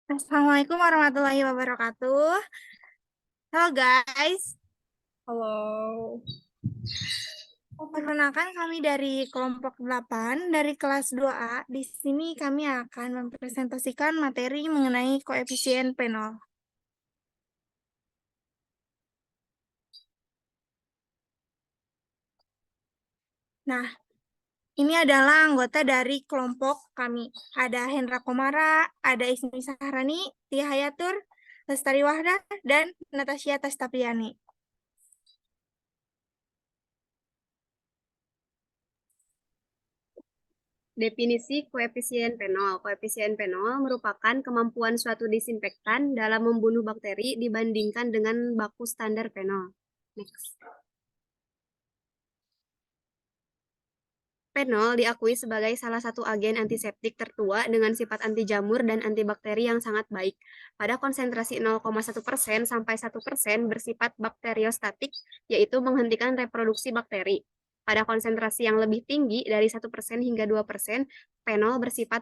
Assalamualaikum warahmatullahi wabarakatuh. Halo guys, Halo. perkenalkan kami dari kelompok 8 dari kelas 2A. Di sini kami akan mempresentasikan materi mengenai koefisien penol. Nah, ini adalah anggota dari kelompok kami. Ada Hendra Komara, ada Ismi Saharani, Tia Hayatur, Lestari Wahdah, dan Natasha Tastapiani. Definisi koefisien penol. Koefisien penol merupakan kemampuan suatu disinfektan dalam membunuh bakteri dibandingkan dengan baku standar penol. Next. Penol diakui sebagai salah satu agen antiseptik tertua dengan sifat anti jamur dan antibakteri yang sangat baik. Pada konsentrasi 0,1% sampai 1% bersifat bakteriostatik, yaitu menghentikan reproduksi bakteri. Pada konsentrasi yang lebih tinggi dari 1% hingga 2%, penol bersifat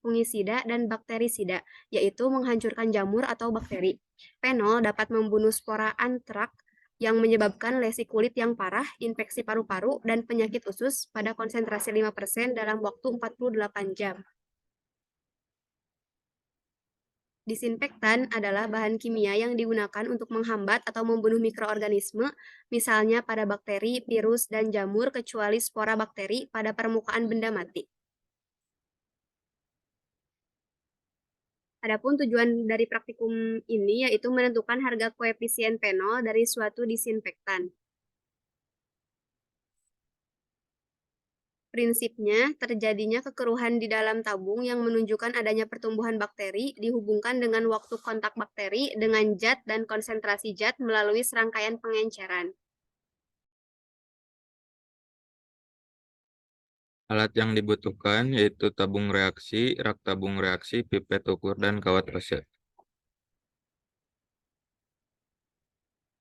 fungisida dan bakterisida, yaitu menghancurkan jamur atau bakteri. Penol dapat membunuh spora antrak, yang menyebabkan lesi kulit yang parah, infeksi paru-paru, dan penyakit usus pada konsentrasi 5% dalam waktu 48 jam. Disinfektan adalah bahan kimia yang digunakan untuk menghambat atau membunuh mikroorganisme, misalnya pada bakteri, virus, dan jamur kecuali spora bakteri pada permukaan benda mati. Adapun tujuan dari praktikum ini yaitu menentukan harga koefisien penol dari suatu disinfektan. Prinsipnya, terjadinya kekeruhan di dalam tabung yang menunjukkan adanya pertumbuhan bakteri dihubungkan dengan waktu kontak bakteri dengan zat dan konsentrasi zat melalui serangkaian pengenceran. Alat yang dibutuhkan yaitu tabung reaksi, rak tabung reaksi, pipet ukur, dan kawat fase.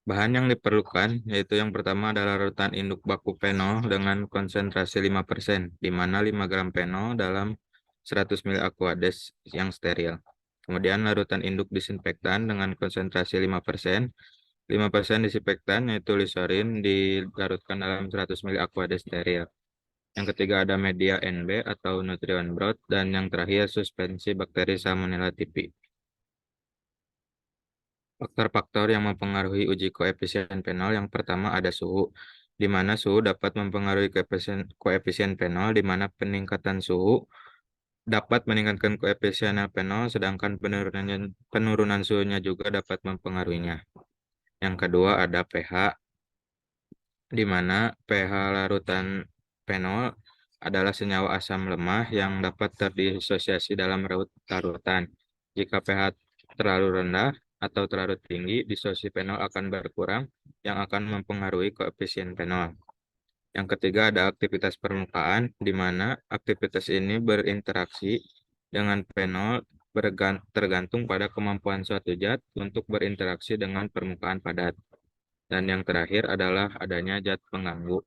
Bahan yang diperlukan yaitu yang pertama adalah larutan induk baku penol dengan konsentrasi 5%, di mana 5 gram penol dalam 100 ml aquades yang steril. Kemudian larutan induk disinfektan dengan konsentrasi 5%, 5% disinfektan yaitu lisorin dilarutkan dalam 100 ml aquades steril. Yang ketiga ada media NB atau nutrient broth, dan yang terakhir suspensi bakteri Salmonella typhi. Faktor-faktor yang mempengaruhi uji koefisien penol yang pertama ada suhu, di mana suhu dapat mempengaruhi koefisien penol, di mana peningkatan suhu dapat meningkatkan koefisien penol, sedangkan penurunan suhunya juga dapat mempengaruhinya. Yang kedua ada pH, di mana pH larutan penol adalah senyawa asam lemah yang dapat terdisosiasi dalam larutan. Jika pH terlalu rendah atau terlalu tinggi, disosiasi penol akan berkurang yang akan mempengaruhi koefisien penol. Yang ketiga ada aktivitas permukaan, di mana aktivitas ini berinteraksi dengan penol tergantung pada kemampuan suatu zat untuk berinteraksi dengan permukaan padat. Dan yang terakhir adalah adanya zat pengganggu,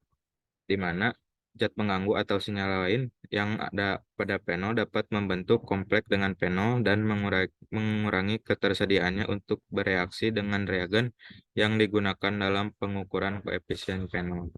di mana zat pengganggu atau sinyal lain yang ada pada penol dapat membentuk kompleks dengan penol dan mengurangi ketersediaannya untuk bereaksi dengan reagen yang digunakan dalam pengukuran koefisien penol.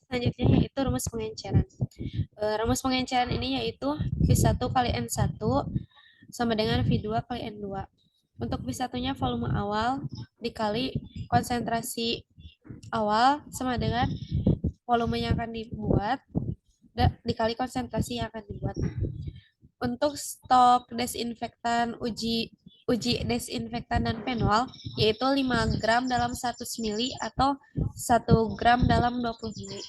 Selanjutnya yaitu rumus pengenceran. Rumus pengenceran ini yaitu V1 kali N1 sama dengan V2 kali N2. Untuk V1-nya volume awal dikali konsentrasi awal sama dengan volume yang akan dibuat dikali konsentrasi yang akan dibuat. Untuk stok desinfektan uji desinfektan dan penol yaitu 5 gram dalam 100 mili atau 1 gram dalam 20 mili.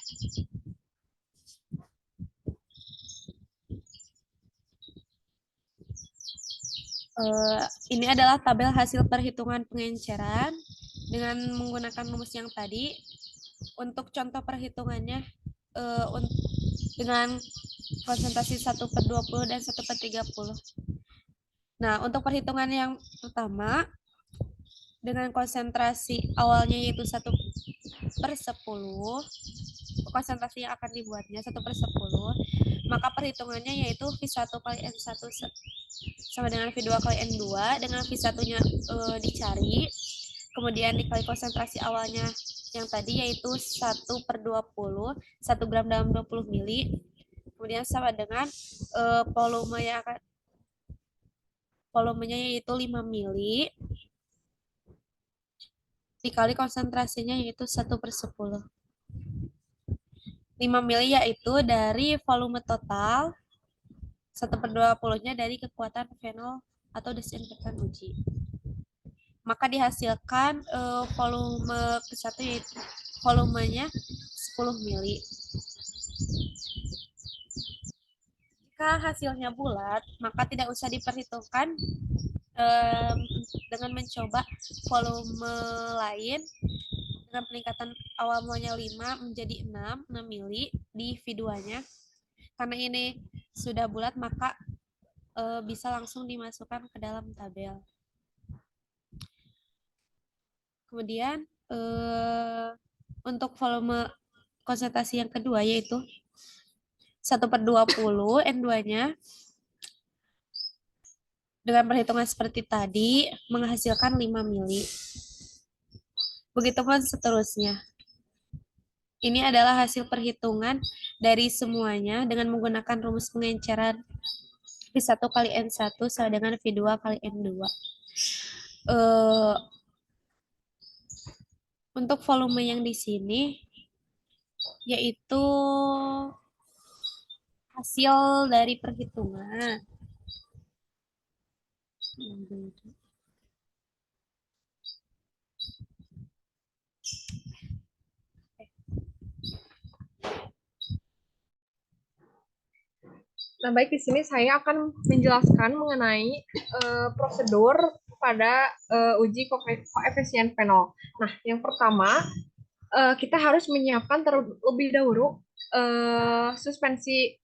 Ini adalah tabel hasil perhitungan pengenceran dengan menggunakan rumus yang tadi. Untuk contoh perhitungannya dengan konsentrasi 1/20 dan 1/30. Nah, untuk perhitungan yang pertama, dengan konsentrasi awalnya yaitu 1/10, konsentrasi yang akan dibuatnya 1/10, maka perhitungannya yaitu V1 kali N1 sama dengan V2 kali N2, dengan V1-nya dicari, kemudian dikali konsentrasi awalnya yang tadi yaitu 1/20, 1 gram dalam 20 mili, kemudian sama dengan volumenya yaitu 5 mili, dikali konsentrasinya yaitu 1/10. 5 mili yaitu dari volume total, 1/20-nya dari kekuatan fenol atau desinfektan uji. Maka dihasilkan volume ke-1 yaitu volumenya 10 mili. Jika hasilnya bulat, maka tidak usah diperhitungkan dengan mencoba volume lain dengan peningkatan awal mulanya 5 menjadi 6 mili di V2-nya. Karena ini sudah bulat, maka bisa langsung dimasukkan ke dalam tabel. Kemudian untuk volume konsentrasi yang kedua yaitu 1/20 N2-nya dengan perhitungan seperti tadi menghasilkan 5 mili. Begitupun seterusnya. Ini adalah hasil perhitungan dari semuanya dengan menggunakan rumus pengenceran V1 kali N1 sama dengan V2 kali N2. Untuk volume yang di sini yaitu hasil dari perhitungan. Nah, baik, di sini saya akan menjelaskan mengenai prosedur pada uji koefisien fenol. Nah, yang pertama, kita harus menyiapkan terlebih dahulu suspensi,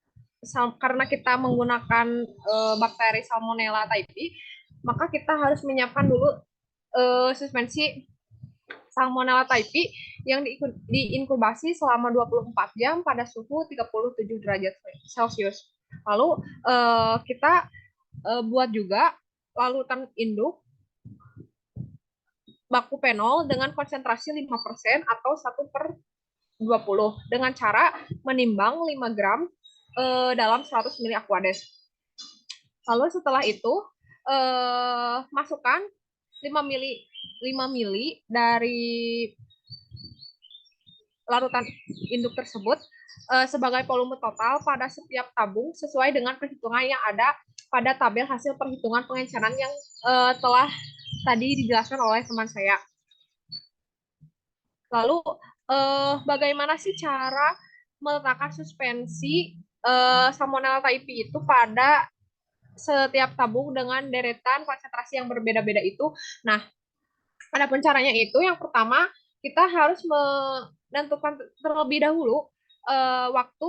karena kita menggunakan bakteri Salmonella typhi, maka kita harus menyiapkan dulu suspensi Salmonella typhi yang diinkubasi selama 24 jam pada suhu 37 derajat Celcius. Lalu kita buat juga larutan induk baku fenol dengan konsentrasi 5% atau 1/20 dengan cara menimbang 5 gram dalam 100 ml Aquades. Lalu setelah itu masukkan 5 mili dari larutan induk tersebut sebagai volume total pada setiap tabung sesuai dengan perhitungan yang ada pada tabel hasil perhitungan pengenceran yang telah tadi dijelaskan oleh teman saya. Lalu bagaimana sih cara meletakkan suspensi Salmonella typhi itu pada setiap tabung dengan deretan konsentrasi yang berbeda-beda itu? Nah, adapun caranya itu yang pertama kita harus menentukan terlebih dahulu waktu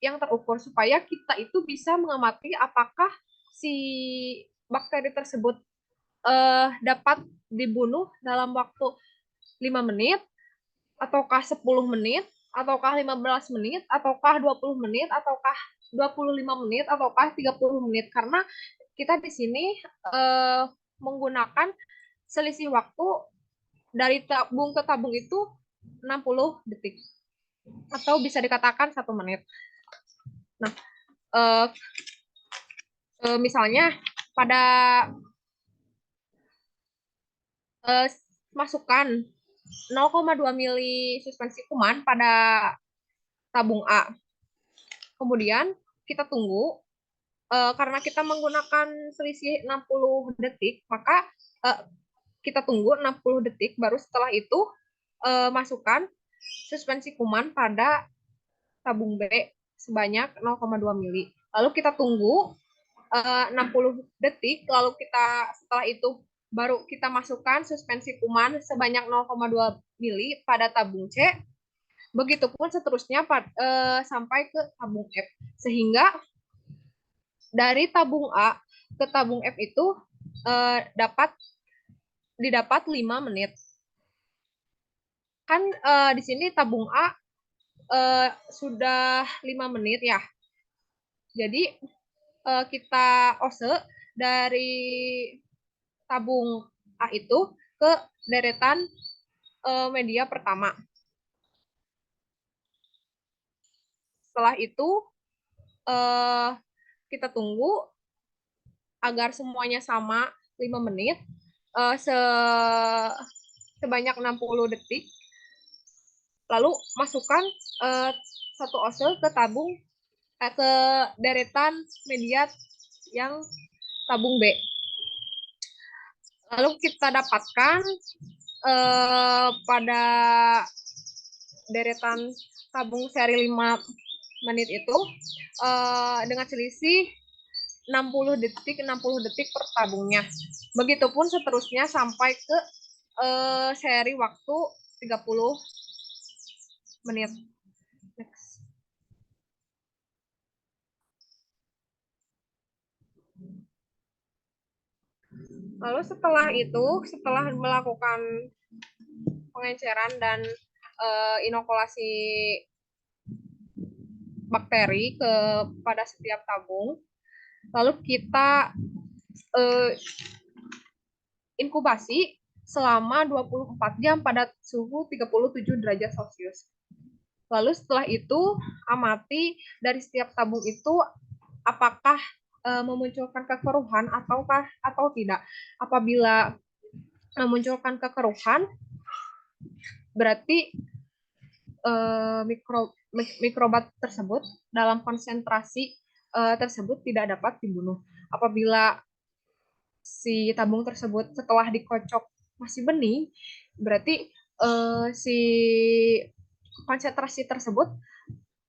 yang terukur supaya kita itu bisa mengamati apakah si bakteri tersebut dapat dibunuh dalam waktu 5 menit, ataukah 10 menit, ataukah 15 menit, ataukah 20 menit, ataukah 25 menit, ataukah 30 menit. Karena kita di sini menggunakan selisih waktu dari tabung ke tabung itu 60 detik. Atau bisa dikatakan 1 menit. Nah, misalnya pada masukkan 0,2 mili suspensi kuman pada tabung A. Kemudian kita tunggu, karena kita menggunakan selisih 60 detik, maka kita tunggu 60 detik, baru setelah itu masukkan suspensi kuman pada tabung B sebanyak 0,2 mili. Lalu kita tunggu 60 detik, lalu setelah itu baru kita masukkan suspensi kuman sebanyak 0,2 mili pada tabung C. Begitupun seterusnya sampai ke tabung F. Sehingga dari tabung A ke tabung F itu didapat 5 menit. Kan di sini tabung A sudah 5 menit ya. Jadi kita ose dari tabung A itu ke deretan media pertama. Setelah itu kita tunggu agar semuanya sama 5 menit sebanyak 60 detik. Lalu masukkan satu ose ke ke deretan media yang tabung B. Lalu kita dapatkan pada deretan tabung seri 5 menit itu dengan selisih 60 detik per tabungnya. Begitupun seterusnya sampai ke seri waktu 30 menit. Next. Lalu setelah melakukan pengenceran dan inokulasi bakteri kepada setiap tabung, lalu kita inkubasi selama 24 jam pada suhu 37 derajat Celcius. Lalu setelah itu amati dari setiap tabung itu apakah memunculkan kekeruhan atau tidak. Apabila memunculkan kekeruhan, berarti mikroba tersebut dalam konsentrasi tersebut tidak dapat dibunuh. Apabila si tabung tersebut setelah dikocok masih bening, berarti si konsentrasi tersebut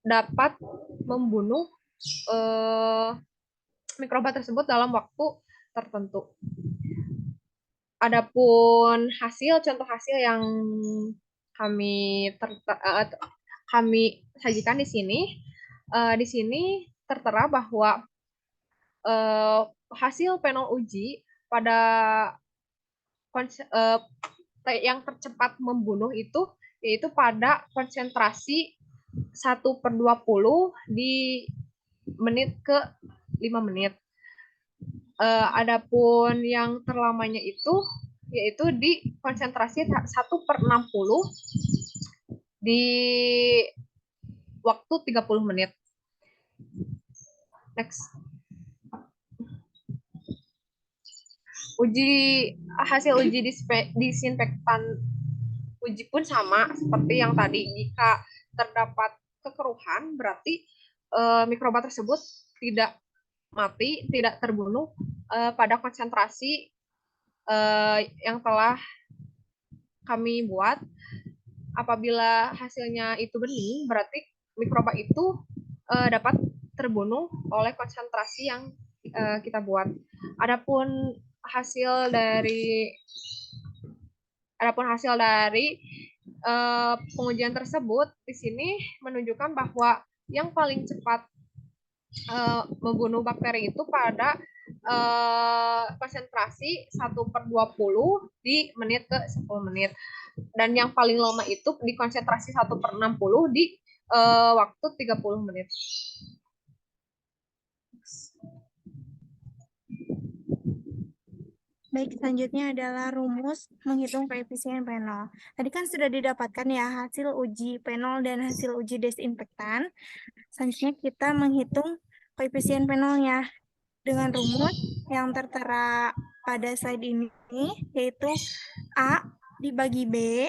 dapat membunuh mikroba tersebut dalam waktu tertentu. Adapun contoh hasil yang kami sajikan di sini tertera bahwa hasil panel uji pada yang tercepat membunuh itu yaitu pada konsentrasi 1/20 di menit ke 5 menit. Adapun yang terlamanya itu yaitu di konsentrasi 1/60 di waktu 30 menit. Next. Hasil uji disinfektan uji pun sama seperti yang tadi. Jika terdapat kekeruhan, berarti mikroba tersebut tidak mati, tidak terbunuh pada konsentrasi yang telah kami buat. Apabila hasilnya itu bening, berarti mikroba itu dapat terbunuh oleh konsentrasi yang kita buat. Adapun hasil dari pengujian tersebut di sini menunjukkan bahwa yang paling cepat membunuh bakteri itu pada konsentrasi 1/20 di menit ke 10 menit. Dan yang paling lama itu di konsentrasi 1/60 di waktu 30 menit. Baik, selanjutnya adalah rumus menghitung koefisien panel. Tadi kan sudah didapatkan ya hasil uji panel dan hasil uji desinfektan. Selanjutnya kita menghitung koefisien panelnya dengan rumus yang tertera pada slide ini, yaitu A dibagi B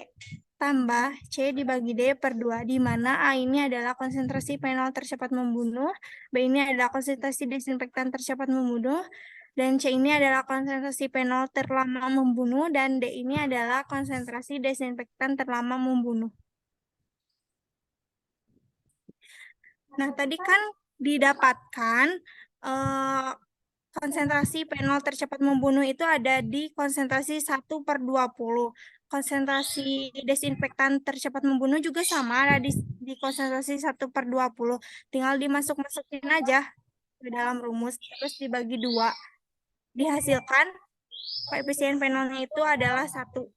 tambah C dibagi D per 2, di mana A ini adalah konsentrasi panel tercepat membunuh, B ini adalah konsentrasi desinfektan tercepat membunuh, dan C ini adalah konsentrasi panel terlama membunuh, dan D ini adalah konsentrasi desinfektan terlama membunuh. Nah, tadi kan didapatkan konsentrasi P0 tercepat membunuh itu ada di konsentrasi 1/20. Konsentrasi desinfektan tercepat membunuh juga sama, ada di konsentrasi 1/20. Tinggal dimasuk-masukin aja ke dalam rumus, terus dibagi 2. Dihasilkan koefisien P0-nya itu adalah 1.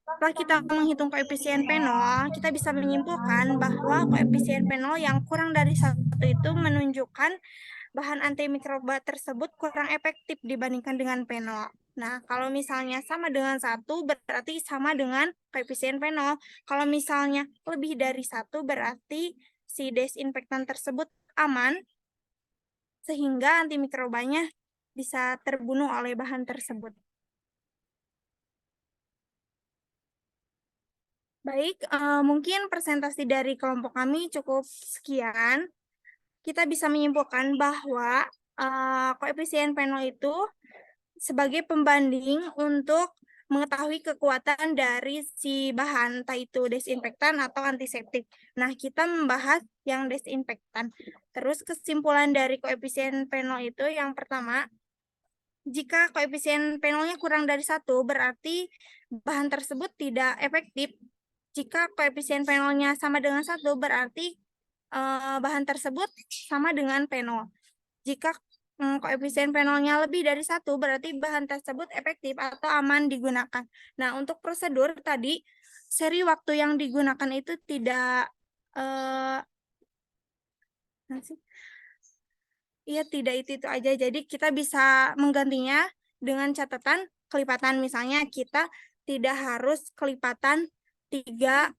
Setelah kita menghitung koefisien P0, kita bisa menyimpulkan bahwa koefisien P0 yang kurang dari 1 itu menunjukkan bahan antimikroba tersebut kurang efektif dibandingkan dengan P0. Nah, kalau misalnya sama dengan 1 berarti sama dengan koefisien P0. Kalau misalnya lebih dari 1 berarti si desinfektan tersebut aman sehingga antimikrobanya bisa terbunuh oleh bahan tersebut. Baik, mungkin presentasi dari kelompok kami cukup sekian. Kita bisa menyimpulkan bahwa koefisien P0 itu sebagai pembanding untuk mengetahui kekuatan dari si bahan, entah itu desinfektan atau antiseptik. Nah, kita membahas yang desinfektan. Terus kesimpulan dari koefisien P0 itu yang pertama, jika koefisien P0-nya kurang dari 1, berarti bahan tersebut tidak efektif. Jika koefisien P0-nya sama dengan 1, berarti bahan tersebut sama dengan P0. Jika koefisien P0-nya lebih dari 1, berarti bahan tersebut efektif atau aman digunakan. Nah, untuk prosedur tadi, seri waktu yang digunakan itu tidak tidak itu aja. Jadi kita bisa menggantinya dengan catatan kelipatan. Misalnya kita tidak harus kelipatan 3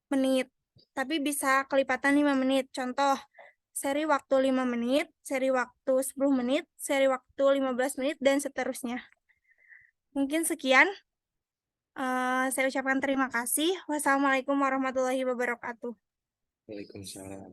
menit, tapi bisa kelipatan 5 menit. Contoh, seri waktu 5 menit, seri waktu 10 menit, seri waktu 15 menit, dan seterusnya. Mungkin sekian. Saya ucapkan terima kasih. Wassalamualaikum warahmatullahi wabarakatuh. Waalaikumsalam.